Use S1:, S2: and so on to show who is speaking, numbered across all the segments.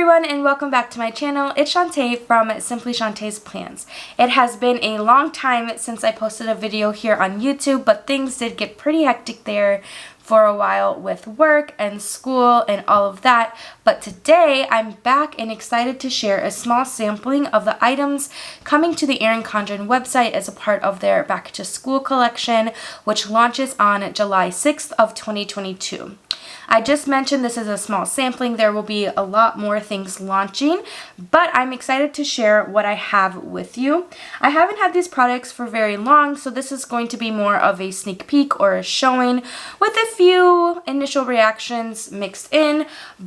S1: everyone, and welcome back to my channel. It's Shantae from Simply Shantae's Plans. It has been a long time since I posted a video here on YouTube, but things did get pretty hectic there for a while with work and school and all of that. But today I'm back and excited to share a small sampling of the items coming to the Erin Condren website as a part of their back to school collection, which launches on July 6th of 2022. I just mentioned this is a small sampling. There will be a lot more things launching, but I'm excited to share what I have with you. I haven't had these products for very long, so this is going to be more of a sneak peek or a showing with a few initial reactions mixed in,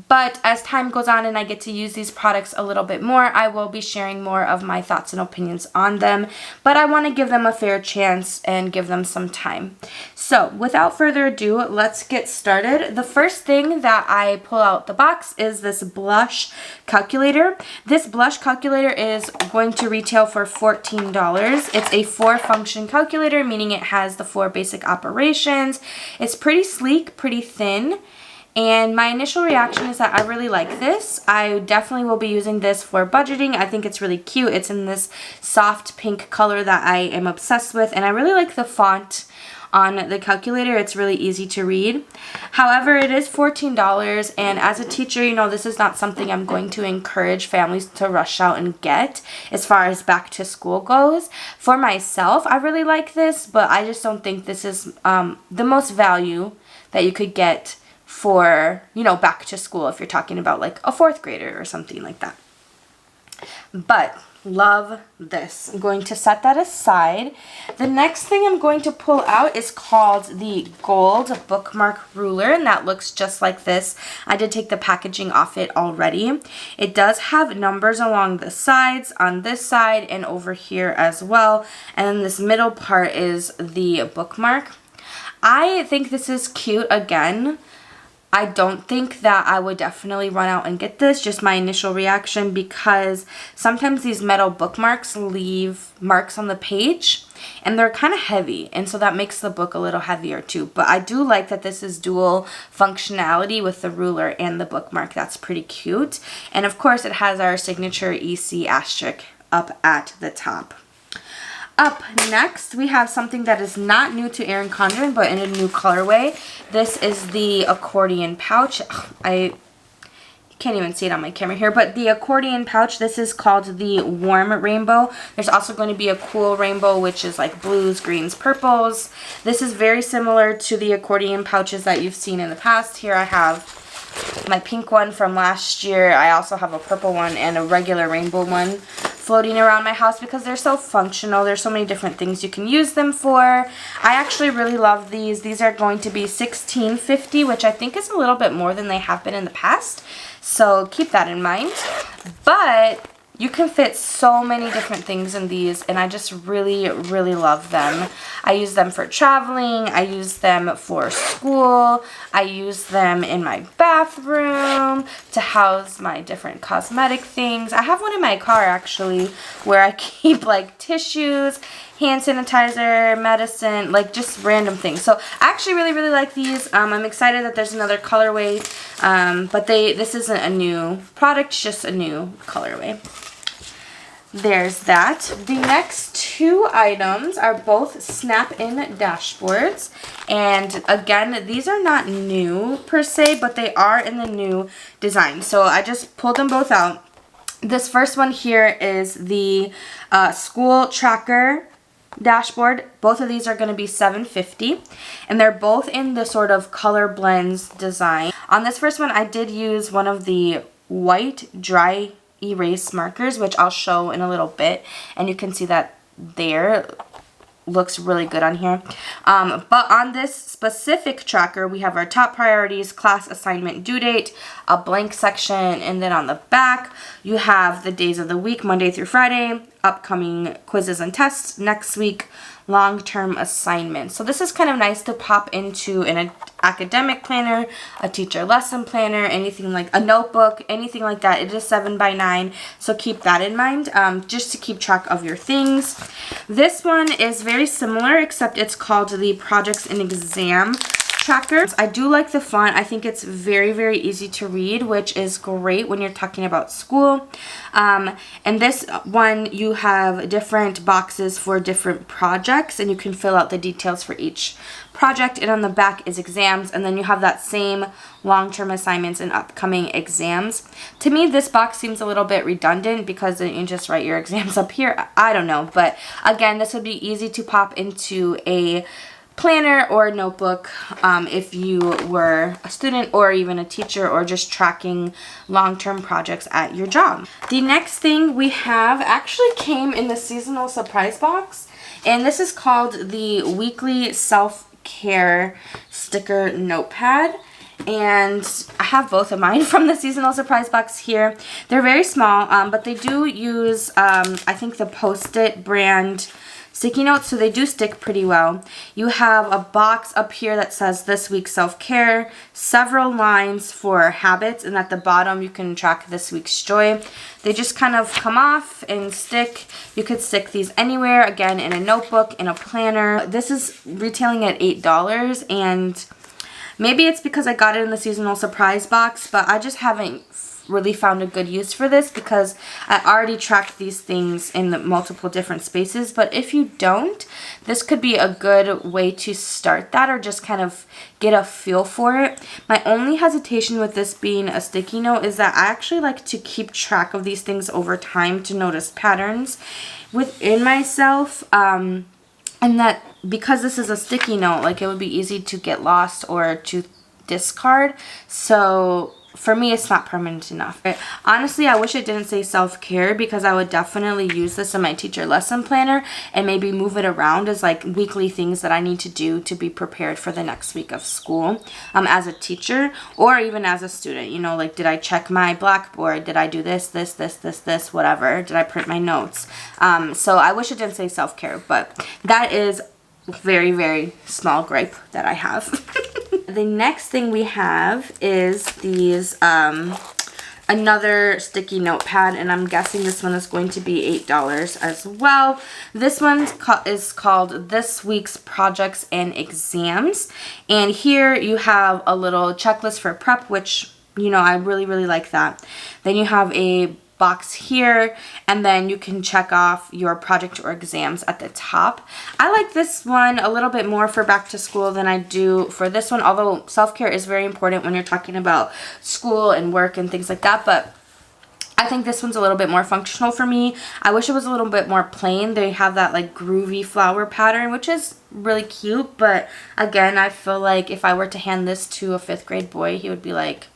S1: but as time goes on and I get to use these products a little bit more, I will be sharing more of my thoughts and opinions on them, but I want to give them a fair chance and give them some time. So without further ado, let's get started. The first thing that I pull out the box is this blush calculator. This blush calculator is going to retail for $14. It's a 4-function calculator, meaning it has the 4 basic operations. It's pretty sleek, pretty thin, and my initial reaction is that I really like this. I definitely will be using this for budgeting. I think it's really cute. It's in this soft pink color that I am obsessed with, and I really like the font on the calculator. It's really easy to read. However, it is $14, and as a teacher, you know, this is not something I'm going to encourage families to rush out and get as far as back to school goes. For myself, I really like this, but I just don't think this is the most value that you could get for, you know, back to school if you're talking about like a 4th grader or something like that. But love this. I'm going to set that aside. The next thing I'm going to pull out is called the Gold Bookmark Ruler, and that looks just like this. I did take the packaging off it already. It does have numbers along the sides, on this side, and over here as well. And then this middle part is the bookmark. I think this is cute. Again, I don't think that I would definitely run out and get this, just my initial reaction, because sometimes these metal bookmarks leave marks on the page and they're kind of heavy, and so that makes the book a little heavier too. But I do like that this is dual functionality with the ruler and the bookmark. That's pretty cute. And of course it has our signature EC asterisk up at the top. Up next, we have something that is not new to Erin Condren, but in a new colorway. This is the accordion pouch. I can't even see it on my camera here, but the accordion pouch, this is called the Warm Rainbow. There's also going to be a Cool Rainbow, which is like blues, greens, purples. This is very similar to the accordion pouches that you've seen in the past. Here I have my pink one from last year. I also have a purple one and a regular rainbow one floating around my house because they're so functional. There's so many different things you can use them for. I actually really love these. These are going to be $16.50, which I think is a little bit more than they have been in the past. So keep that in mind. But you can fit so many different things in these, and I just really, really love them. I use them for traveling. I use them for school. I use them in my bathroom to house my different cosmetic things. I have one in my car, actually, where I keep like tissues, hand sanitizer, medicine, like just random things. So I actually really, really like these. I'm excited that there's another colorway, but this isn't a new product, just a new colorway. There's that. The next 2 items are both snap-in dashboards, and again, these are not new per se, but they are in the new design. So I just pulled them both out. This first one here is the school tracker dashboard. Both of these are going to be $7.50, and they're both in the sort of color blends design. On this first one, I did use one of the white dry erase markers, which I'll show in a little bit, and you can see that there looks really good on here. But on this specific tracker, we have our top priorities, class assignment due date, a blank section, and then on the back you have the days of the week, Monday through Friday, upcoming quizzes and tests next week, long-term assignments. So this is kind of nice to pop into an academic planner, a teacher lesson planner, anything like a notebook, anything like that. It is 7x9, so keep that in mind, just to keep track of your things. This one is very similar, except it's called the Projects and Exam tracker. I do like the font. I think it's very, very easy to read, which is great when you're talking about school. And this one, you have different boxes for different projects, and you can fill out the details for each project. And on the back is exams, and then you have that same long-term assignments and upcoming exams. To me, this box seems a little bit redundant because then you just write your exams up here. I don't know, but again, this would be easy to pop into a planner or notebook if you were a student or even a teacher or just tracking long-term projects at your job. The next thing we have actually came in the seasonal surprise box, and this is called the Weekly Self-Care Sticker Notepad. And I have both of mine from the seasonal surprise box here. They're very small, but they do use, I think, the Post-it brand sticky notes, so they do stick pretty well. You have a box up here that says this week's self-care, several lines for habits, and at the bottom you can track this week's joy. They just kind of come off and stick. You could stick these anywhere, again, in a notebook, in a planner. This is retailing at $8, and maybe it's because I got it in the seasonal surprise box, but I just haven't really found a good use for this because I already tracked these things in the multiple different spaces. But if you don't, this could be a good way to start that or just kind of get a feel for it. My only hesitation with this being a sticky note is that I actually like to keep track of these things over time to notice patterns within myself. And that because this is a sticky note, like, it would be easy to get lost or to discard. So for me, it's not permanent enough. Honestly, I wish it didn't say self-care because I would definitely use this in my teacher lesson planner and maybe move it around as like weekly things that I need to do to be prepared for the next week of school as a teacher or even as a student. You know, like, did I check my Blackboard? Did I do this, whatever? Did I print my notes? So I wish it didn't say self-care, but that is very, very small gripe that I have. The next thing we have is these, another sticky notepad, and I'm guessing this one is going to be $8 as well. This one is called This Week's Projects and Exams, and here you have a little checklist for prep, which, you know, I really, really like that. Then you have a box here, and then you can check off your project or exams at the top. I like this one a little bit more for back to school than I do for this one, although self-care is very important when you're talking about school and work and things like that, but I think this one's a little bit more functional for me. I wish it was a little bit more plain. They have that like groovy flower pattern, which is really cute, but again, I feel like if I were to hand this to a 5th grade boy, he would be like,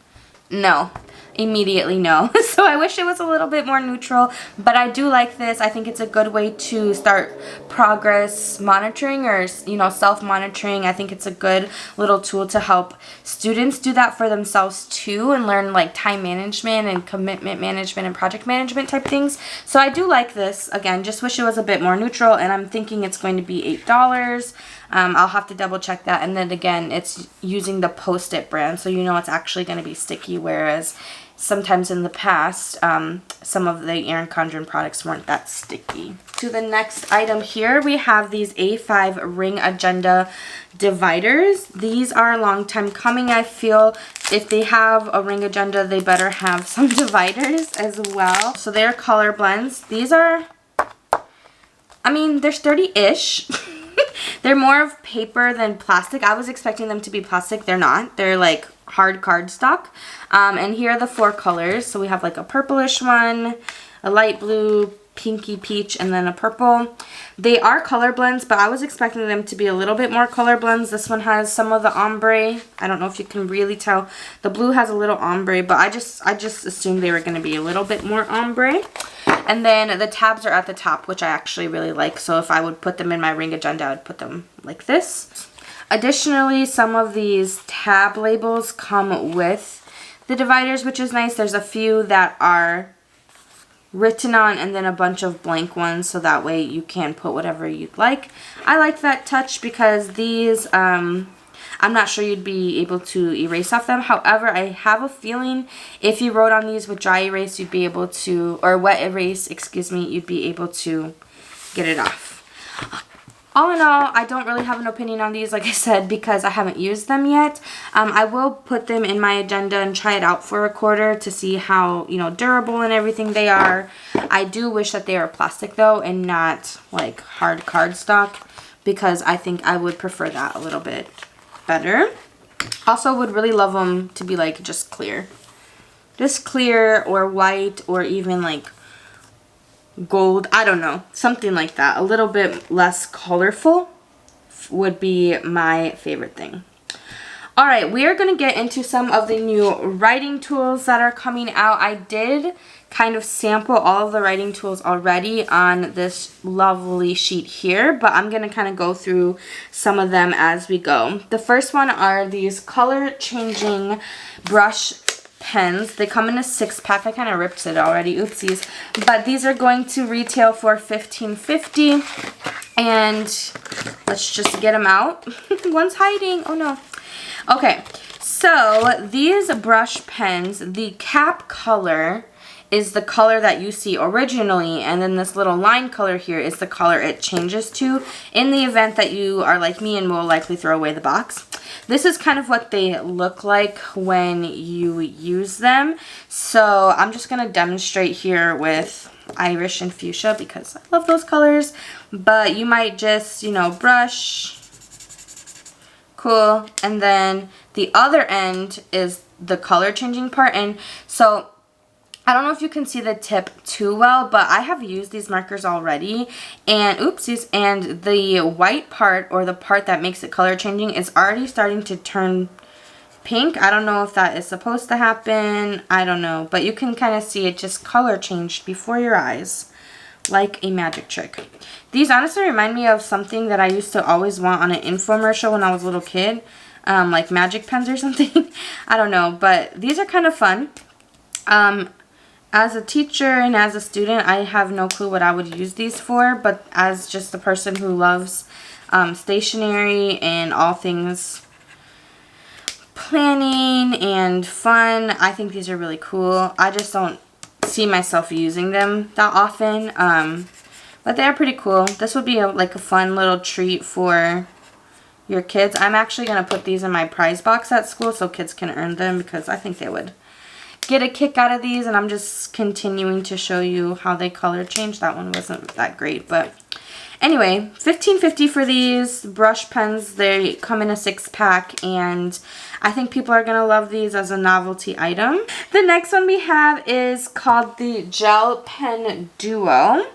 S1: no. Immediately no. So I wish it was a little bit more neutral, but I do like this. I think it's a good way to start progress monitoring or, you know, self-monitoring. I think it's a good little tool to help students do that for themselves too and learn like time management and commitment management and project management type things. So I do like this. Again, just wish it was a bit more neutral, and I'm thinking it's going to be $8. I'll have to double check that. And then again, it's using the Post-it brand, so you know it's actually going to be sticky, whereas sometimes in the past, some of the Erin Condren products weren't that sticky. To the next item here, we have these A5 ring agenda dividers. These are a long time coming. I feel if they have a ring agenda, they better have some dividers as well. So they're color blends. These are, I mean, they're sturdy-ish. They're more of paper than plastic. I was expecting them to be plastic. They're not. They're like hard cardstock. And here are the 4 colors. So we have like a purplish one, a light blue, pinky peach, and then a purple. They are color blends, but I was expecting them to be a little bit more color blends. This one has some of the ombre. I don't know if you can really tell. The blue has a little ombre, but I just assumed they were going to be a little bit more ombre. And then the tabs are at the top, which I actually really like. So if I would put them in my ring agenda, I would put them like this. Additionally, some of these tab labels come with the dividers, which is nice. There's a few that are written on and then a bunch of blank ones, so that way you can put whatever you'd like. I like that touch because these, I'm not sure you'd be able to erase off them. However, I have a feeling if you wrote on these with dry erase, you'd be able to, or wet erase, excuse me, you'd be able to get it off. All in all, I don't really have an opinion on these, like I said, because I haven't used them yet. I will put them in my agenda and try it out for a quarter to see how, you know, durable and everything they are. I do wish that they were plastic though and not like hard cardstock, because I think I would prefer that a little bit better. Also would really love them to be like just clear. Just clear or white or even like gold, I don't know, something like that. A little bit less colorful would be my favorite thing. All right, we are going to get into some of the new writing tools that are coming out. I did kind of sample all of the writing tools already on this lovely sheet here, but I'm going to kind of go through some of them as we go. The first one are these color changing brush pens. They come in a 6-pack. I kind of ripped it already, oopsies, but these are going to retail for $15.50, and let's just get them out. One's hiding. Oh no. Okay, so these brush pens, the cap color is the color that you see originally, and then this little line color here is the color it changes to in the event that you are like me and will likely throw away the box. This is kind of what they look like when you use them. So I'm just going to demonstrate here with Irish and fuchsia because I love those colors. But you might just, you know, brush. Cool. And then the other end is the color changing part. And so I don't know if you can see the tip too well, but I have used these markers already, and oopsies, and the white part, or the part that makes it color changing, is already starting to turn pink. I don't know if that is supposed to happen. I don't know, but you can kind of see it just color changed before your eyes, like a magic trick. These honestly remind me of something that I used to always want on an infomercial when I was a little kid, like magic pens or something. I don't know, but these are kind of fun. As a teacher and as a student, I have no clue what I would use these for, but as just a person who loves stationery and all things planning and fun, I think these are really cool. I just don't see myself using them that often, but they are pretty cool. This would be like a fun little treat for your kids. I'm actually going to put these in my prize box at school so kids can earn them, because I think they would get a kick out of these, and I'm just continuing to show you how they color change. That one wasn't that great, but anyway, $15.50 for these brush pens. They come in a 6-pack, and I think people are gonna love these as a novelty item. The next one we have is called the Gel Pen Duo.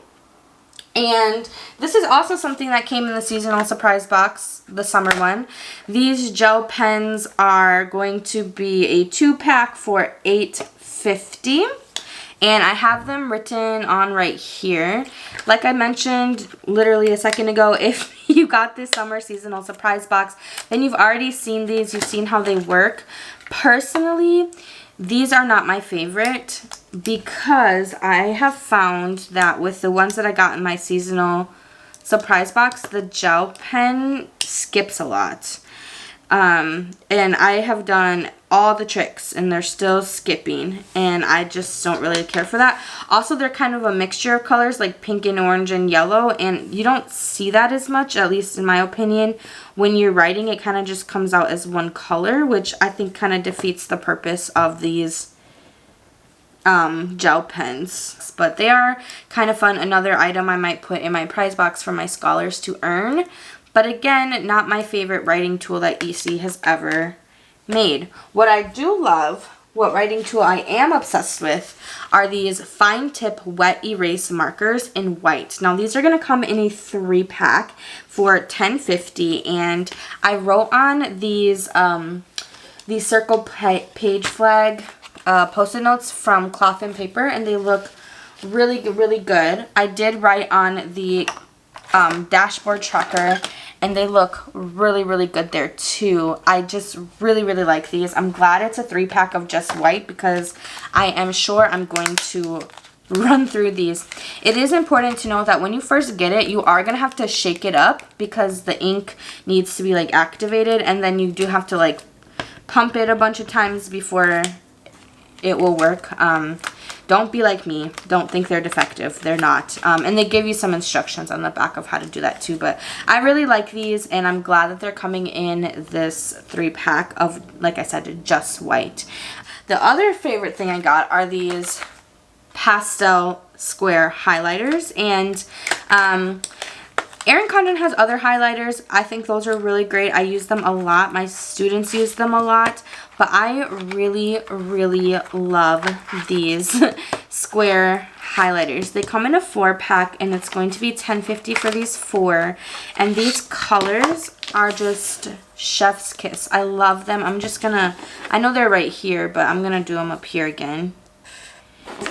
S1: And this is also something that came in the seasonal surprise box, the summer one. These gel pens are going to be a 2-pack for $8.50. And I have them written on right here. Like I mentioned literally a second ago, if you got this summer seasonal surprise box, then you've already seen these. You've seen how they work. Personally, these are not my favorite, because I have found that with the ones that I got in my seasonal surprise box, the gel pen skips a lot. And I have done all the tricks and they're still skipping, and I just don't really care for that. Also, they're kind of a mixture of colors, like pink and orange and yellow, and you don't see that as much, at least in my opinion. When you're writing, it kind of just comes out as one color, which I think kind of defeats the purpose of these gel pens. But they are kind of fun. Another item I might put in my prize box for my scholars to earn. But again, not my favorite writing tool that EC has ever made. What I do love, what writing tool I am obsessed with, are these fine tip wet erase markers in white. Now these are going to come in a 3-pack for $10.50, and I wrote on these circle page flag Post-it notes from Cloth and Paper, and they look really, really good. I did write on the dashboard tracker, and they look really, really good there too. I just really, really like these. I'm glad it's a 3-pack of just white, because I am sure I'm going to run through these. It is important to know that when you first get it, you are going to have to shake it up, because the ink needs to be like activated, and then you do have to like pump it a bunch of times before it will work. Don't be like me. Don't think they're defective. They're not. And they give you some instructions on the back of how to do that too. But I really like these, and I'm glad that they're coming in this 3-pack of, like I said, just white. The other favorite thing I got are these pastel square highlighters, and Erin Condren has other highlighters. I think those are really great. I use them a lot. My students use them a lot. But I really, really love these square highlighters. They come in a 4-pack, and it's going to be $10.50 for these 4. And these colors are just chef's kiss. I love them. I'm just gonna, I know they're right here, but I'm gonna do them up here again,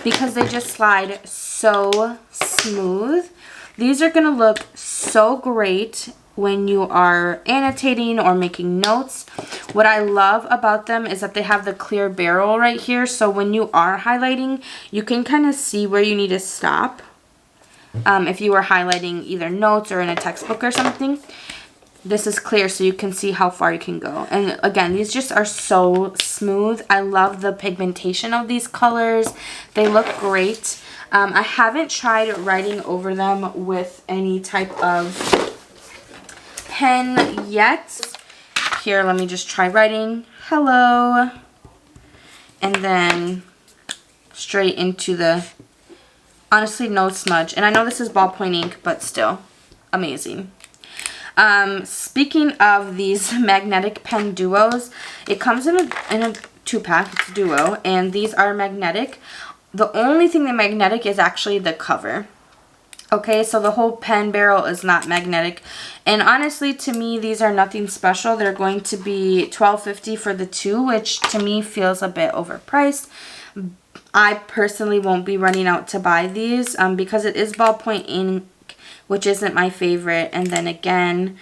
S1: because they just slide so smooth. These are gonna look so great when you are annotating or making notes. What I love about them is that they have the clear barrel right here, so when you are highlighting, you can kind of see where you need to stop. If you were highlighting either notes or in a textbook or something, this is clear so you can see how far you can go. And again, these just are so smooth. I love the pigmentation of these colors. They look great. I haven't tried writing over them with any type of pen yet. Here, let me just try writing hello, and then straight into the, honestly, no smudge. And I know this is ballpoint ink, but still amazing. Speaking of these magnetic pen duos, it comes in a 2-pack. It's a duo, and these are magnetic. The only thing that magnetic is actually the cover. Okay, so the whole pen barrel is not magnetic. And honestly, to me, these are nothing special. They're going to be $12.50 for the 2, which to me feels a bit overpriced. I personally won't be running out to buy these because it is ballpoint ink, which isn't my favorite. And then again,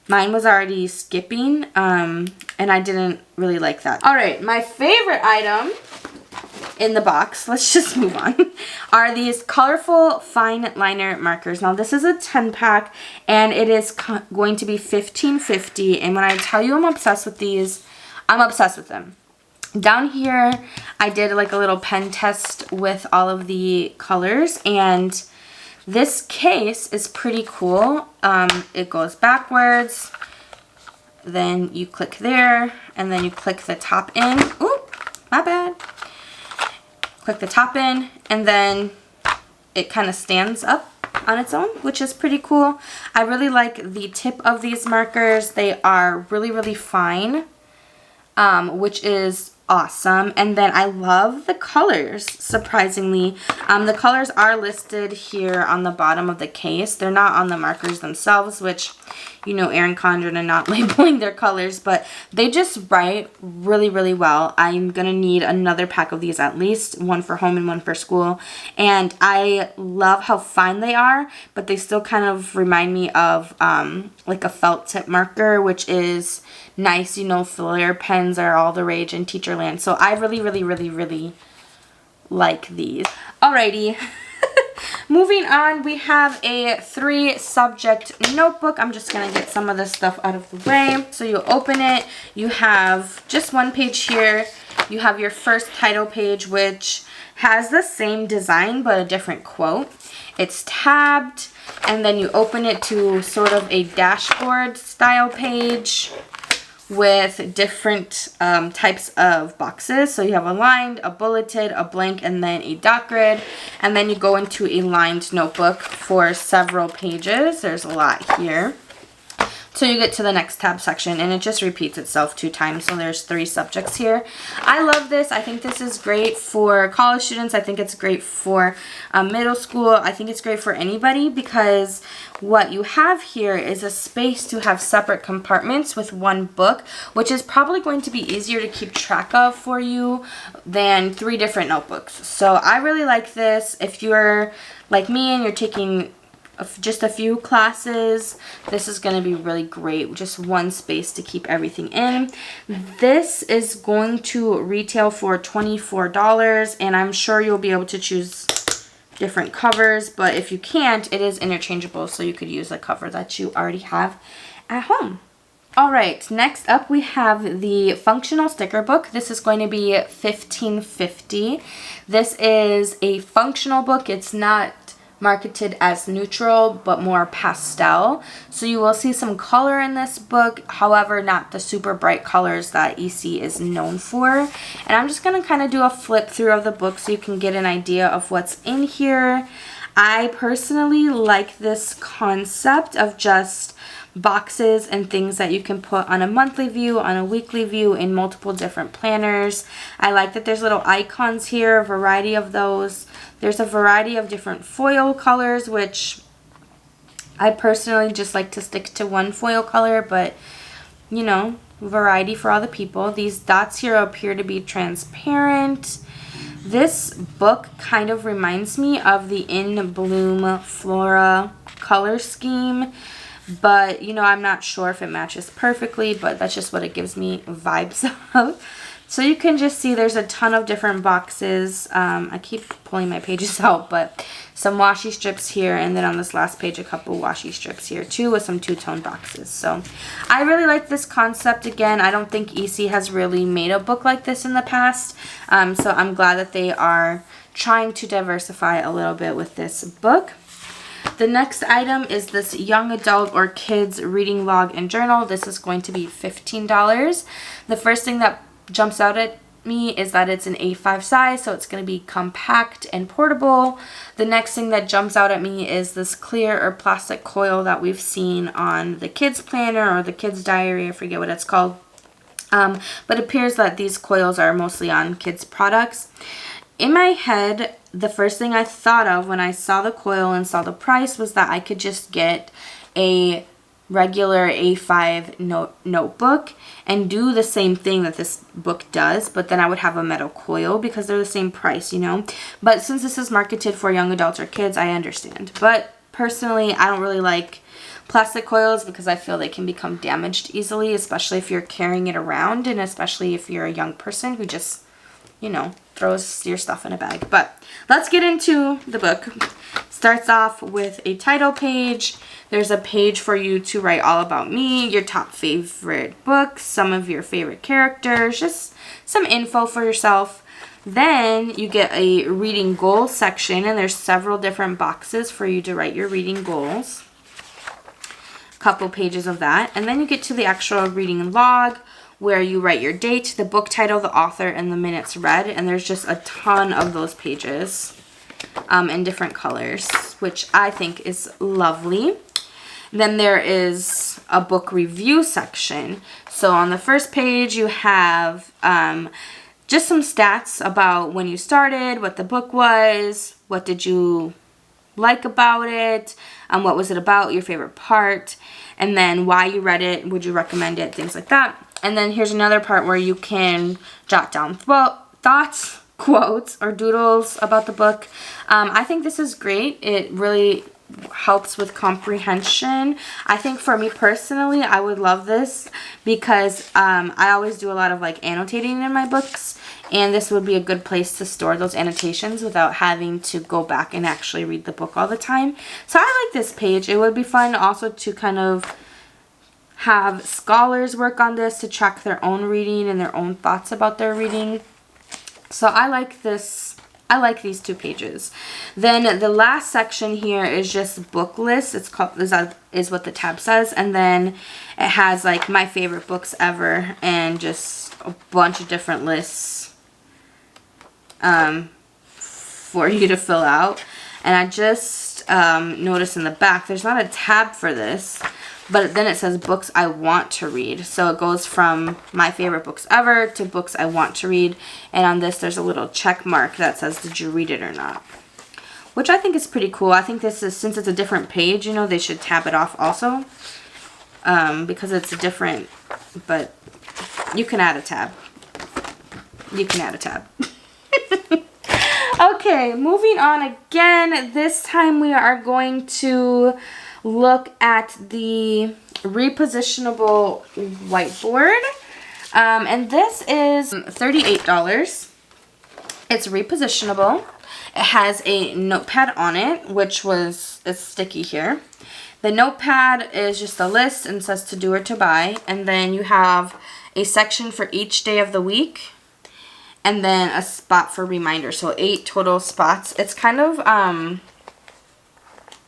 S1: mine was already skipping, and I didn't really like that. All right, my favorite item in the box, let's just move on, are these colorful fine liner markers. Now this is a 10-pack, and it is going to be $15.50. And when I tell you I'm obsessed with these, I'm obsessed with them. Down here, I did like a little pen test with all of the colors, and this case is pretty cool. It goes backwards, then you click there, and then you click the top in. Ooh, my bad. Click the top in, and then it kind of stands up on its own, which is pretty cool. I really like the tip of these markers. They are really, really fine, which is awesome. And then I love the colors, surprisingly. The colors are listed here on the bottom of the case. They're not on the markers themselves, which, you know, Erin Condren and not labeling their colors, but they just write really, really well. I'm going to need another pack of these at least, one for home and one for school. And I love how fine they are, but they still kind of remind me of like a felt tip marker, which is nice. You know, Flare pens are all the rage in Teacherland. So I really, really, really, really like these. Alrighty. Moving on, we have a 3-subject notebook. I'm just going to get some of this stuff out of the way. So you open it. You have just one page here. You have your first title page, which has the same design but a different quote. It's tabbed, and then you open it to sort of a dashboard style page with different types of boxes. So you have a lined, a bulleted, a blank, and then a dot grid. And then you go into a lined notebook for several pages. There's a lot here. So you get to the next tab section, and it just repeats itself 2 times. So there's 3 subjects here. I love this. I think this is great for college students. I think it's great for middle school. I think it's great for anybody, because what you have here is a space to have separate compartments with one book, which is probably going to be easier to keep track of for you than 3 different notebooks. So I really like this. If you're like me and you're taking just a few classes, this is going to be really great. Just one space to keep everything in. This is going to retail for $24, and I'm sure you'll be able to choose different covers, but if you can't, it is interchangeable, so you could use a cover that you already have at home. Alright, next up we have the functional sticker book. This is going to be $15.50. This is a functional book. It's not marketed as neutral, but more pastel. So you will see some color in this book, however, not the super bright colors that EC is known for. And I'm just going to kind of do a flip through of the book so you can get an idea of what's in here. I personally like this concept of just boxes and things that you can put on a monthly view, on a weekly view, in multiple different planners. I like that there's little icons here, a variety of those. There's a variety of different foil colors, which I personally just like to stick to one foil color, but you know, variety for all the people. These dots here appear to be transparent. This book kind of reminds me of the In Bloom Flora color scheme. But, you know, I'm not sure if it matches perfectly, but that's just what it gives me vibes of. So you can just see there's a ton of different boxes. I keep pulling my pages out, but some washi strips here, and then on this last page, a couple washi strips here too with some two-tone boxes. So I really like this concept. Again, I don't think EC has really made a book like this in the past. So I'm glad that they are trying to diversify a little bit with this book. The next item is this young adult or kids reading log and journal. This is going to be $15. The first thing that jumps out at me is that it's an A5 size, so it's going to be compact and portable. The next thing that jumps out at me is this clear or plastic coil that we've seen on the kids planner or the kids diary. I forget what it's called. But it appears that these coils are mostly on kids products. In my head, the first thing I thought of when I saw the coil and saw the price was that I could just get a regular A5 notebook and do the same thing that this book does, but then I would have a metal coil because they're the same price, you know. But since this is marketed for young adults or kids, I understand. But personally, I don't really like plastic coils because I feel they can become damaged easily, especially if you're carrying it around, and especially if you're a young person who just, you know, throws your stuff in a bag. But let's get into the book. Starts off with a title page. There's a page for you to write all about me, your top favorite books, some of your favorite characters, just some info for yourself. Then you get a reading goals section, and there's several different boxes for you to write your reading goals. A couple pages of that. And then you get to the actual reading log, where you write your date, the book title, the author, and the minutes read. And there's just a ton of those pages in different colors, which I think is lovely. Then there is a book review section. So on the first page, you have just some stats about when you started, what the book was, what did you like about it, what was it about, your favorite part, and then why you read it, would you recommend it, things like that. And then here's another part where you can jot down thoughts, quotes, or doodles about the book. I think this is great. It really helps with comprehension. I think for me personally, I would love this because I always do a lot of like annotating in my books, and this would be a good place to store those annotations without having to go back and actually read the book all the time. So I like this page. It would be fun also to kind of have scholars work on this to track their own reading and their own thoughts about their reading. So I like this. I like these two pages. Then the last section here is just book lists. It's called is what the tab says, and then it has like my favorite books ever and just a bunch of different lists for you to fill out. And I just noticed in the back there's not a tab for this, but then it says books I want to read. So it goes from my favorite books ever to books I want to read. And on this there's a little check mark that says did you read it or not, which I think is pretty cool. I think this is, since it's a different page, you know, they should tab it off also because it's a different, but you can add a tab. You can add a tab. Okay, moving on again. This time we are going to look at the repositionable whiteboard. And this is $38. It's repositionable. It has a notepad on it, which is sticky here. The notepad is just a list and says to do or to buy. And then you have a section for each day of the week. And then a spot for reminders. So 8 total spots. It's kind of,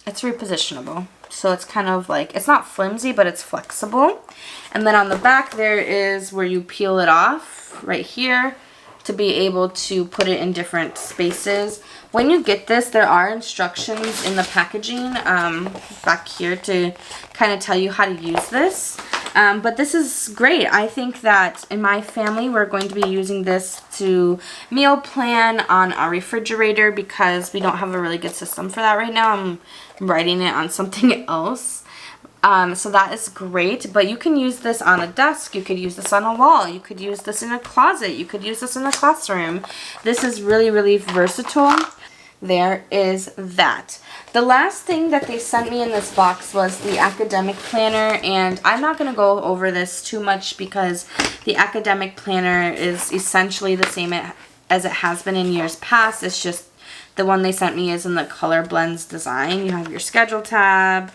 S1: it's repositionable. So it's kind of like, it's not flimsy, but it's flexible. And then on the back there is where you peel it off right here to be able to put it in different spaces. When you get this, there are instructions in the packaging back here to kind of tell you how to use this. But this is great. I think that in my family, we're going to be using this to meal plan on our refrigerator because we don't have a really good system for that right now. I'm writing it on something else. So that is great, but you can use this on a desk, you could use this on a wall, you could use this in a closet, you could use this in a classroom. This is really, really versatile. There is that. The last thing that they sent me in this box was the academic planner, and I'm not going to go over this too much because the academic planner is essentially the same as it has been in years past. It's just the one they sent me is in the color blends design. You have your schedule tab,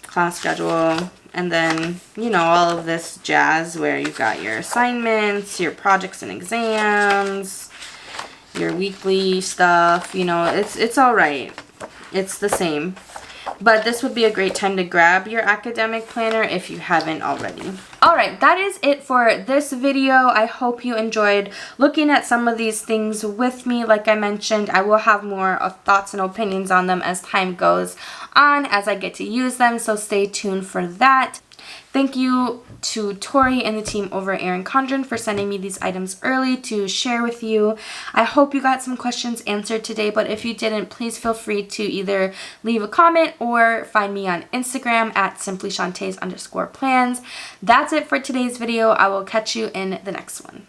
S1: class schedule, and then, you know, all of this jazz where you've got your assignments, your projects and exams, your weekly stuff. You know, it's all right. It's the same. But this would be a great time to grab your academic planner if you haven't already. Alright, that is it for this video. I hope you enjoyed looking at some of these things with me. Like I mentioned, I will have more thoughts and opinions on them as time goes on, as I get to use them, so stay tuned for that. Thank you to Tori and the team over at Erin Condren for sending me these items early to share with you. I hope you got some questions answered today, but if you didn't, please feel free to either leave a comment or find me on Instagram at simplyshantays_plans. That's it for today's video. I will catch you in the next one.